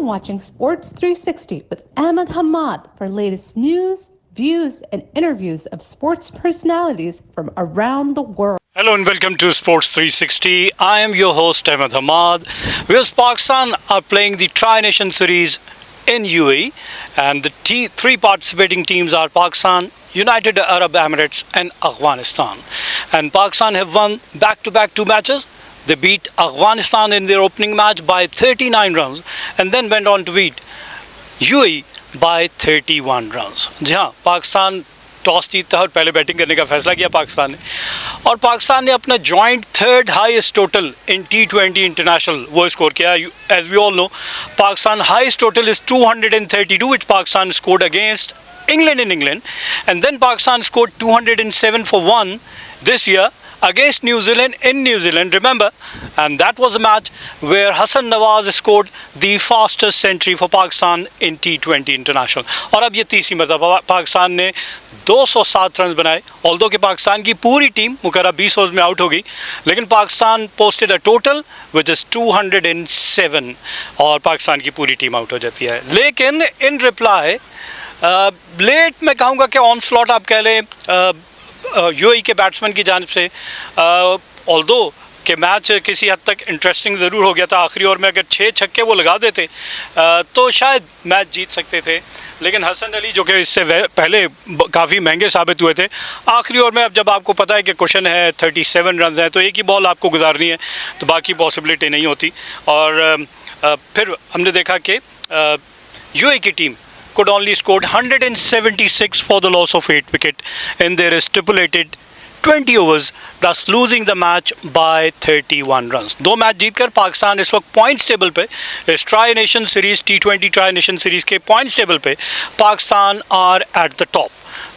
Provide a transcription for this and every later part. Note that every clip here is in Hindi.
watching Sports 360 with Ahmed Hamad for latest news, views, and interviews of sports personalities from around the world. Hello and welcome to Sports 360. I am your host Ahmed Hamad. Whereas Pakistan are playing the Tri-Nation Series in UAE, and the three participating teams are Pakistan, United Arab Emirates and Afghanistan. And Pakistan have won back-to-back 2 matches. They beat Afghanistan in their opening match by 39 runs and then went on to beat UAE by 31 runs. जी हाँ, पाकिस्तान टॉस जीता और पहले बैटिंग करने का फैसला किया पाकिस्तान ने, और पाकिस्तान ने अपना joint 3rd highest total in T20 international वो स्कोर किया. As we all know, Pakistan highest total is 232 which Pakistan scored against England in England, and then Pakistan scored 207 for 1 this year against New Zealand in New Zealand, remember, and that was a match where Hasan Nawaz scored the fastest century for Pakistan in T20 International. और अब ये तीसरी मरतबा पाकिस्तान ने 207 रन बनाए. ऑल्दो कि पाकिस्तान की पूरी टीम मुकर्रर 20 ओवर्स में आउट हो गई, लेकिन Pakistan posted a total which is 207 और पाकिस्तान की पूरी टीम आउट हो जाती है. लेकिन इन रिप्लाई लेट मैं कहूँगा कि ऑन स्लॉट आप कह लें यूएई के बैट्समैन की जानिब से, ऑल्दो कि मैच किसी हद तक इंटरेस्टिंग ज़रूर हो गया था. आखिरी ओवर में अगर 6 छक्के वो लगा देते तो शायद मैच जीत सकते थे, लेकिन हसन अली जो कि इससे पहले काफ़ी महंगे साबित हुए थे, आखिरी ओवर में अब जब आपको पता है कि क्वेश्चन है 37 रन हैं तो एक ही बॉल आपको गुजारनी है, तो बाकी पॉसिबिलिटी नहीं होती. और फिर हमने देखा कि यूएई की team could only scored 176 for the loss of 8 wicket in their stipulated 20 overs, thus losing the match by 31 runs. 2 match जीतकर पाकिस्तान इस वक्त पॉइंट्स टेबल पे, इस tri nation series T20 tri nation series के पॉइंट्स टेबल पे Pakistan are at the top.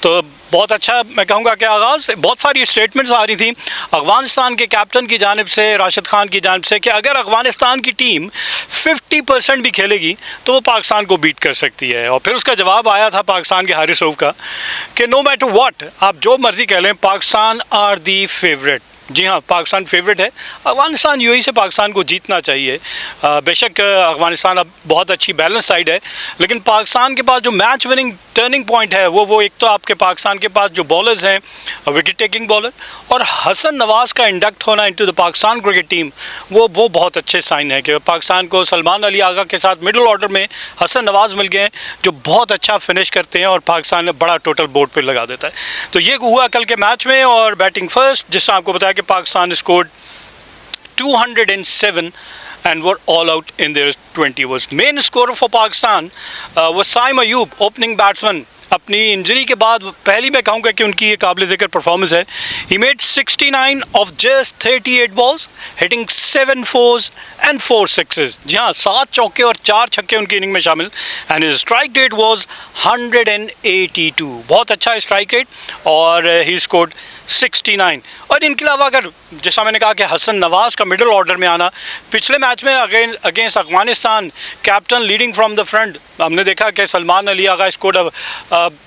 तो बहुत अच्छा मैं कहूँगा कि आगाज़ बहुत सारी स्टेटमेंट्स आ रही थी अफ़गानिस्तान के कैप्टन की जानिब से, राशिद खान की जानिब से, कि अगर अफ़गानिस्तान की टीम 50% भी खेलेगी तो वो पाकिस्तान को बीट कर सकती है. और फिर उसका जवाब आया था पाकिस्तान के हारिस रऊफ़ का कि नो मैटर व्हाट, आप जो मर्ज़ी कह लें, पाकिस्तान आर दी फेवरेट. जी हाँ, पाकिस्तान फेवरेट है. अफ़गानिस्तान यूएई से पाकिस्तान को जीतना चाहिए. बेशक अफ़गानिस्तान अब बहुत अच्छी बैलेंस साइड है, लेकिन पाकिस्तान के पास जो मैच विनिंग टर्निंग पॉइंट है वो एक तो आपके पाकिस्तान के पास जो बॉलर्स हैं विकेट टेकिंग बॉलर, और हसन नवाज़ का इंडक्ट होना into the Pakistan cricket team वो बहुत अच्छे साइन है कि पाकिस्तान को सलमान अली आगा के साथ मिडिल ऑर्डर में हसन नवाज़ मिल गए हैं जो बहुत अच्छा फिनिश करते हैं और पाकिस्तान में बड़ा टोटल बोर्ड पर लगा देता है. तो ये हुआ कल के मैच में. और बैटिंग फर्स्ट, जिससे आपको बताया कि Pakistan scored 207 and were all out in their 20 overs. Main scorer for Pakistan was Saim Ayub, opening batsman. अपनी इंजरी के बाद पहली मैं कहूँगा कि उनकी ये काबिल ज़िक्र परफॉर्मेंस है. He made 69 of just 38 balls, hitting 7 fours and 4 sixes. जी हाँ, 7 चौके और 4 छक्के उनकी इनिंग में शामिल. And his strike rate was 182. बहुत अच्छा स्ट्राइक रेट, और he scored 69. और इनके अलावा अगर जैसा मैंने कहा कि हसन नवाज़ का मिडिल ऑर्डर में आना, पिछले मैच में against Afghanistan captain leading from the front, हमने देखा कि Salman Ali Agha scored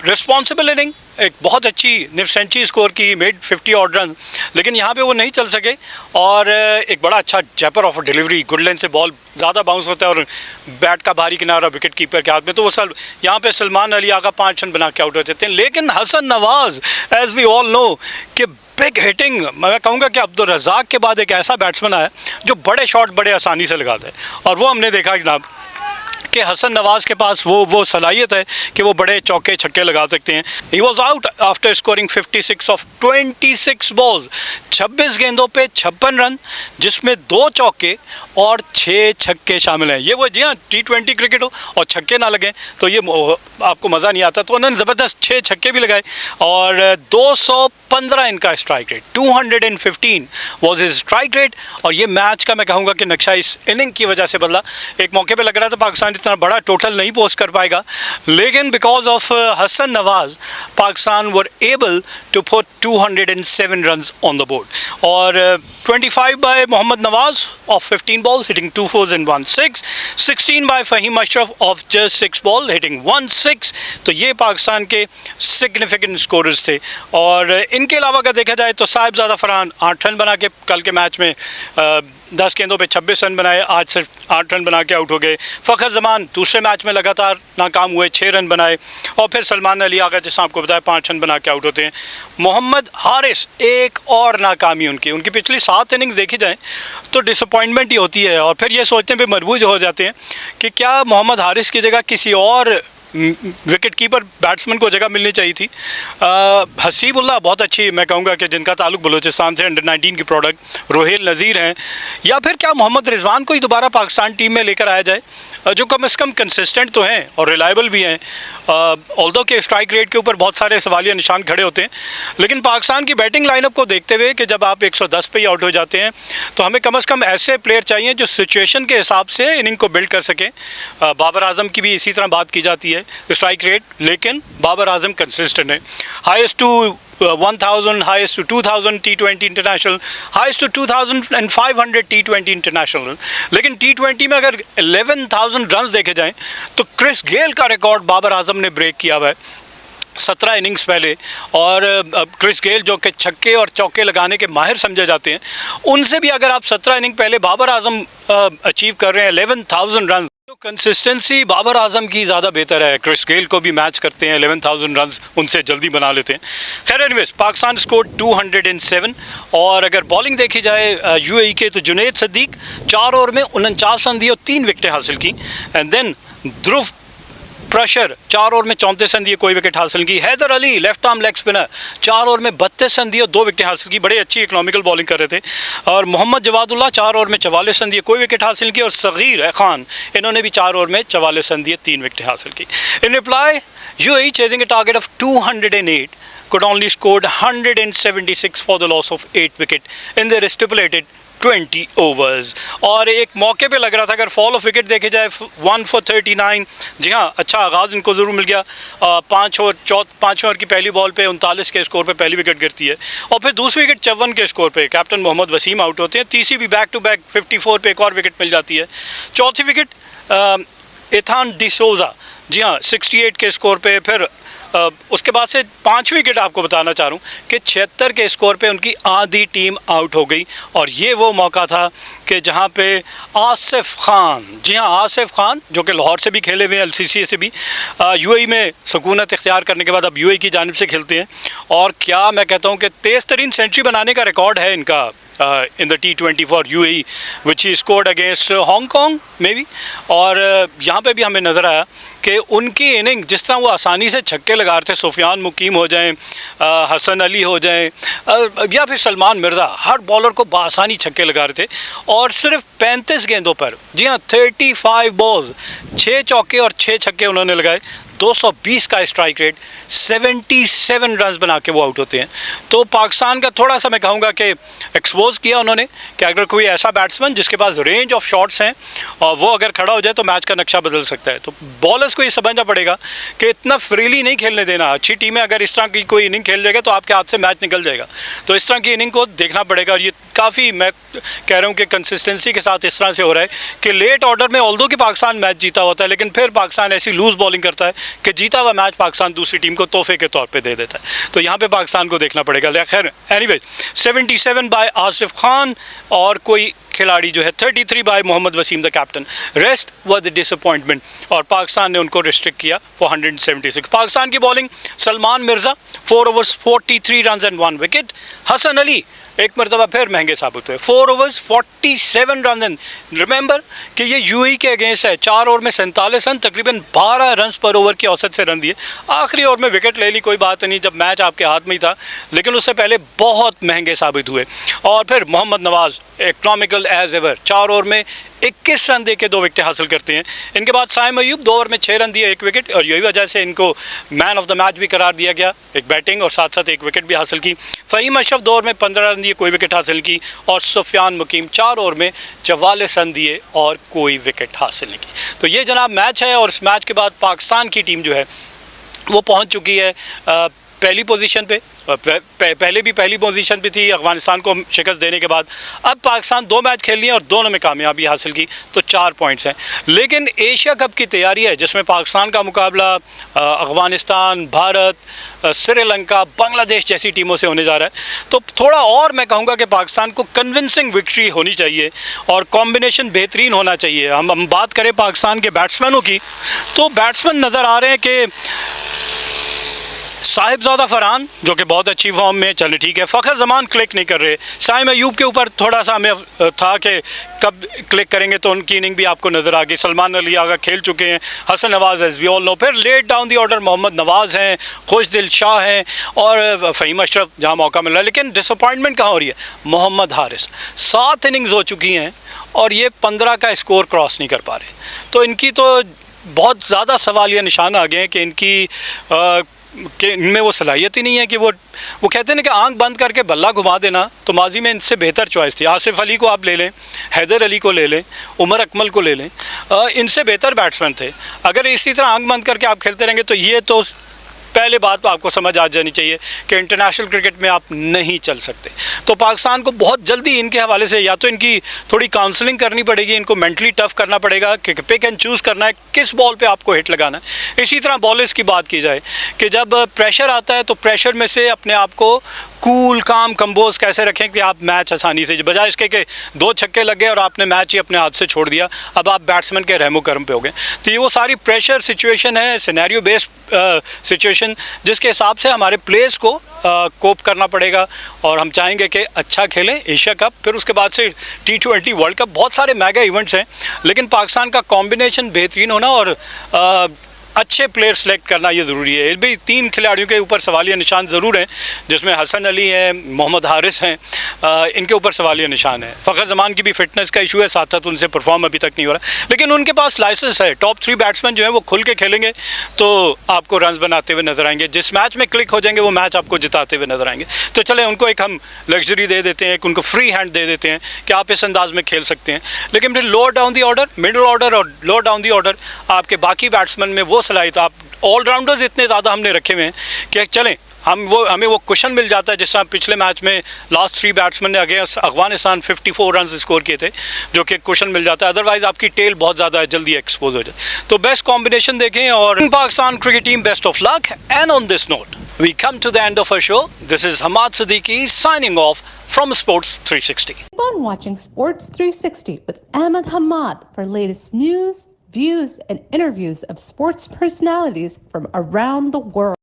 responsible inning, एक बहुत अच्छी सेंचुरी स्कोर की, मेड 50 ऑड रन, लेकिन यहाँ पे वो नहीं चल सके. और एक बड़ा अच्छा जैपर ऑफ डिलीवरी, गुड लेंथ से बॉल ज़्यादा बाउंस होता है और बैट का भारी किनारा विकेट कीपर के हाथ में, तो वो यहाँ पे सलमान अली आगा 5 रन बना के आउट हो जाते हैं. लेकिन Hasan Nawaz, as we all no, कि बिग हिटिंग, मैं कहूँगा कि अब्दुल रज़ाक के बाद एक ऐसा बैट्समैन आया जो बड़े शॉट बड़े आसानी से लगाता है, और वो हमने देखा जनाब कि हसन नवाज़ के पास वो सलाहियत है कि वो बड़े चौके छक्के लगा सकते हैं. He was out after scoring 56 of 26 balls, 26 गेंदों पे 56 रन, जिसमें 2 चौके और 6 छक्के शामिल हैं. ये वो जी हाँ, T20 क्रिकेट हो और छक्के ना लगें तो ये आपको मज़ा नहीं आता. तो उन्होंने ज़बरदस्त 6 छक्के भी लगाए, और 215 इनका strike rate, 215 was his strike rate. और ये मैच का मैं कहूँगा कि नक्शा इस इनिंग की वजह से बदला. एक मौके पे लग रहा था पाकिस्तान इतना बड़ा टोटल नहीं पोस्ट कर पाएगा, लेकिन because of Hasan Nawaz Pakistan were able to put 207 runs on the board. और 25 by Mohammad Nawaz off 15 balls hitting 2 fours and 1 6, 16 by Faheem Ashraf of just 6 ball hitting 1 6. तो ये पाकिस्तान के सिग्निफिकेंट स्कोरर्स थे. और इनके अलावा अगर देखा जाए तो साहिबजादा फरहान 8 रन बना के कल के मैच में 10 गेंदों पे 26 रन बनाए, आज सिर्फ 8 रन बना के आउट हो गए। फ़खर जमान दूसरे मैच में लगातार नाकाम हुए, 6 रन बनाए। और फिर सलमान अली आगा, जैसा आपको बताया, 5 रन बना के आउट होते हैं। मोहम्मद हारिस, एक और नाकामी उनकी पिछली 7 इनिंग्स देखी जाए तो डिसअपॉइंटमेंट ही होती है, और फिर ये सोचने पे मजबूर हो जाते हैं कि क्या मोहम्मद हारिस की जगह किसी और विकेट कीपर बैट्समैन को जगह मिलनी चाहिए थी। हसीबुल्लाह बहुत अच्छी, मैं कहूँगा कि जिनका ताल्लुक बलूचिस्तान से, अंडर 19 की प्रोडक्ट रोहेल नज़ीर हैं, या फिर क्या मोहम्मद रिजवान को ही दोबारा पाकिस्तान टीम में लेकर आया जाए, जो कम से कम कंसिस्टेंट तो हैं और रिलायबल भी हैं। ऑल्दो के स्ट्राइक रेट के ऊपर बहुत सारे सवालिया निशान खड़े होते हैं, लेकिन पाकिस्तान की बैटिंग लाइनअप को देखते हुए कि जब आप 110 पे ही आउट हो जाते हैं तो हमें कम से कम ऐसे प्लेयर चाहिए जो सिचुएशन के हिसाब से इनिंग को बिल्ड कर सकें। बाबर आजम की भी इसी तरह बात की जाती है, स्ट्राइक रेट, लेकिन बाबर आजम कंसिस्टेंट है। Highest to 1000, highest to 2000 T20 international, highest to 2500 T20 international. लेकिन T20 में अगर 11,000 रन देखे जाएं तो क्रिस गेल का रिकॉर्ड बाबर आजम ने ब्रेक किया हुआ है 17 इनिंग्स पहले। और क्रिस गेल जो कि छक्के और चौके लगाने के माहिर समझे जाते हैं, उनसे भी अगर आप 17 इनिंग पहले बाबर आजम अचीव कर रहे हैं 11,000 रन, तो कंसिस्टेंसी बाबर आजम की ज़्यादा बेहतर है। क्रिस गेल को भी मैच करते हैं, 11,000 रन उनसे जल्दी बना लेते हैं। खैर एनीवेज, पाकिस्तान स्कोर 207। और अगर बॉलिंग देखी जाए यूएई के, तो जुनैद सदीक 4 ओवर में 49 रन दिए और 3 विकेटें हासिल की। And then Dhruv Prashar 4 over में 34 रन दिए, कोई विकेट हासिल की। Haider Ali left arm leg spinner 4 over में 32 रन दिए और 2 विकेट हासिल की, बड़े अच्छी इकोनॉमिकल बॉलिंग कर रहे थे। और मोहम्मद जवादुल्लाह 4 ओवर में 44 रन दिए, कोई विकेट हासिल की। और सगीर खान, इन्होंने भी 4 ओवर में 44 रन दिए, 3 विकेट हासिल की। इन reply, UAE chasing A target of 208 could only scored 176 for the loss of 8 wicket in their stipulated 20 overs. और एक मौके पे लग रहा था, अगर फॉल ऑफ विकेट देखे जाए 1 for 39, जी हाँ, अच्छा आगाज़ इनको ज़रूर मिल गया। 5 ओवर की पहली बॉल पे 39 के स्कोर पे पहली विकेट गिरती है, और फिर दूसरी विकेट 54 के स्कोर पे कैप्टन मोहम्मद वसीम आउट होते हैं। तीसरी भी बैक टू बैक 54 पे एक और विकेट मिल जाती है। चौथी विकेट एथान डिसोजा, जी हाँ, 68 के स्कोर पे। फिर उसके बाद से 5वीं विकेट आपको बताना चाह रहा हूँ कि 76 के स्कोर पे उनकी आधी टीम आउट हो गई। और ये वो मौका था कि जहाँ पे आसिफ खान, जी हाँ, आसिफ खान जो कि लाहौर से भी खेले हुए हैं, एलसीसी से भी, यूएई में सुकूनत इख्तियार करने के बाद अब यूएई की जानिब से खेलते हैं। और क्या मैं कहता हूँ कि तेज़ तरीन सेंचुरी बनाने का रिकॉर्ड है इनका in the T20 for UAE, which he scored against Hong Kong maybe। और यहाँ पे भी हमें नज़र आया कि उनकी इनिंग, जिस तरह वो आसानी से छक्के लगा रहे थे, सुफियान मुकीम हो जाएं, हसन अली हो जाएं, या फिर सलमान मिर्ज़ा, हर बॉलर को बआसानी छक्के लगा रहे थे। और सिर्फ 35 गेंदों पर, जी हाँ, 35 बॉल्स, 6 चौके और 6 छक्के उन्होंने लगाए, 220 का स्ट्राइक रेट, 77 रन बना के वो आउट होते हैं। तो पाकिस्तान का थोड़ा सा मैं कहूँगा कि एक्सपोज किया उन्होंने कि अगर कोई ऐसा बैट्समैन जिसके पास रेंज ऑफ शॉट्स हैं और वो अगर खड़ा हो जाए तो मैच का नक्शा बदल सकता है। तो बॉलर्स को ये समझना पड़ेगा कि इतना फ्रीली नहीं खेलने देना। अच्छी टीमें अगर इस तरह की कोई इनिंग खेल जाएगा तो आपके हाथ से मैच निकल जाएगा। तो इस तरह की इनिंग को देखना पड़ेगा। और ये काफ़ी, मैं कह रहा हूँ कि कंसिस्टेंसी के साथ इस तरह से हो रहा है कि लेट ऑर्डर में ऑल्दो कि पाकिस्तान मैच जीता होता है, लेकिन फिर पाकिस्तान ऐसी लूज़ बॉलिंग करता है कि जीता हुआ मैच पाकिस्तान दूसरी टीम को तोहफे के तौर पे दे देता है। तो यहाँ पे पाकिस्तान को देखना पड़ेगा। खैर एनीवे, 77 बाय आसिफ खान और कोई खिलाड़ी जो है 33 by Mohammad Wasim the captain. Rest was the disappointment और पाकिस्तान ने उनको रिस्ट्रिक्ट किया फॉर 176। पाकिस्तान की bowling, Salman Mirza 4 overs 43 run and 1 wicket. Hasan Ali एक मरतबा फिर महंगे साबित हुए, 4 ओवर्स 47 रन एंड, रिमेंबर कि ये यूएई के अगेंस्ट है। 4 ओवर में 47 रन, तकरीबन 12 रन पर ओवर की औसत से रन दिए। आखिरी ओवर में विकेट ले ली, कोई बात नहीं, जब मैच आपके हाथ में ही था, लेकिन उससे पहले बहुत महंगे साबित हुए। और फिर मोहम्मद नवाज़ इकनॉमिकल एज एवर, 4 ओवर में 21 रन दे के 2 विकेट हासिल करते हैं। इनके बाद साइम अयूब 2 ओवर में 6 रन दिए, 1 विकेट, और यही वजह से इनको मैन ऑफ द मैच भी करार दिया गया, एक बैटिंग और साथ साथ 1 विकेट भी हासिल की। फ़हीम अशरफ 2 ओवर में 15 रन दिए, कोई विकेट हासिल की। और सुफियान मुकीम 4 ओवर में 44 रन दिए और कोई विकेट हासिल नहीं की। तो ये जनाब मैच है। और इस मैच के बाद पाकिस्तान की टीम जो है वो पहुँच चुकी है पहली पोजीशन पे, पहले भी पहली पोजीशन पे थी अफगानिस्तान को शिकस्त देने के बाद। अब पाकिस्तान 2 मैच खेल लिए और दोनों में कामयाबी हासिल की, तो 4 पॉइंट्स हैं। लेकिन एशिया कप की तैयारी है जिसमें पाकिस्तान का मुकाबला अफगानिस्तान, भारत, श्रीलंका, बांग्लादेश जैसी टीमों से होने जा रहा है। तो थोड़ा और मैं कहूँगा कि पाकिस्तान को कन्विंसिंग विक्ट्री होनी चाहिए और कॉम्बिनेशन बेहतरीन होना चाहिए। हम बात करें पाकिस्तान के बैट्समैनों की, तो बैट्समैन नज़र आ रहे हैं कि साहिबजादा फरहान जो कि बहुत अच्छी फॉर्म में, चले ठीक है। फ़खर जमान क्लिक नहीं कर रहे। साइम अयूब के ऊपर थोड़ा सा हमें था कि कब क्लिक करेंगे, तो उनकी इनिंग भी आपको नज़र आ गई। सलमान अली आगा खेल चुके हैं, Hasan Nawaz as we all know. फिर let down the order Mohammad Nawaz हैं, खुशदिल शाह हैं और फ़हीम अशरफ जहाँ मौका मिल रहा है। लेकिन डिसअपॉइंटमेंट कहाँ हो रही है? मोहम्मद हारिस 7 इनिंग्स हो चुकी हैं और ये 15 का स्कोर क्रॉस नहीं कर पा रहे। तो इनकी तो बहुत ज़्यादा सवालिया निशान आ गए हैं कि इनकी कि इनमें वो सलाहियत ही नहीं है कि वो कहते हैं ना कि आंख बंद करके बल्ला घुमा देना। तो माजी में इनसे बेहतर चॉइस थी। आसिफ अली को आप ले लें, हैदर अली को ले लें, उमर अकमल को ले लें, इनसे बेहतर बैट्समैन थे। अगर इसी तरह आंख बंद करके आप खेलते रहेंगे तो ये तो पहले बात तो आपको समझ आ जानी चाहिए कि इंटरनेशनल क्रिकेट में आप नहीं चल सकते। तो पाकिस्तान को बहुत जल्दी इनके हवाले से या तो इनकी थोड़ी काउंसलिंग करनी पड़ेगी, इनको मेंटली टफ करना पड़ेगा कि पिक एंड चूज़ करना है किस बॉल पे आपको हिट लगाना है। इसी तरह बॉलर्स की बात की जाए कि जब प्रेशर आता है तो प्रेशर में से अपने आप को कूल काम कंपोज कैसे रखें कि आप मैच आसानी से, बजाय इसके कि 2 छक्के लग गए और आपने मैच ही अपने हाथ से छोड़ दिया, अब आप बैट्समैन के रहमो करम पे हो गए। तो ये वो सारी प्रेशर सिचुएशन है, सिनेरियो बेस्ड सिचुएशन, जिसके हिसाब से हमारे प्लेयर्स को कोप करना पड़ेगा। और हम चाहेंगे कि अच्छा खेलें एशिया कप, फिर उसके बाद से T20 वर्ल्ड कप, बहुत सारे मेगा इवेंट्स हैं। लेकिन पाकिस्तान का कॉम्बिनेशन बेहतरीन होना और अच्छे प्लेयर सेलेक्ट करना ये ज़रूरी है। भी 3 खिलाड़ियों के ऊपर सवालिया निशान ज़रूर हैं, जिसमें हसन अली हैं, मोहम्मद हारिस हैं, इनके ऊपर सवालिया निशान है। फ़खर जमान की भी फिटनेस का इशू है, साथ साथ उनसे परफॉर्म अभी तक नहीं हो रहा। लेकिन उनके पास लाइसेंस है। टॉप 3 बैट्समैन जो है वो खुल के खेलेंगे तो आपको रन्स बनाते हुए नजर आएंगे। जिस मैच में क्लिक हो जाएंगे वो मैच आपको जिताते हुए नजर आएंगे। तो चले उनको एक हम लग्जरी दे देते हैं, उनको फ्री हैंड दे देते हैं कि आप इस अंदाज में खेल सकते हैं। लेकिन फिर lower down the order, middle order और लोअर डाउन दी ऑर्डर आपके बाकी बैट्समैन में वो सलाहियत, आप ऑलराउंडर्स इतने ज़्यादा हमने रखे हुए हैं कि चलें हमें वो क्वेश्चन मिल जाता है। जिस तरह पिछले मैच में लास्ट 3 बैट्समैन ने अगेंस्ट अफगानिस्तान 54 रन स्कोर किए थे, जो कि क्वेश्चन मिल जाता है। अदरवाइज आपकी टेल बहुत ज़्यादा जल्दी एक्सपोज हो जाए। तो बेस्ट कॉम्बिनेशन देखें और Pakistan cricket team best of luck. And on this note we come to the end of our show. This is Hammad Siddiqui signing off from Sports 360. Keep on watching Sports 360 with Ahmed Hamad for latest news, views, and interviews of sports personalities from around the world.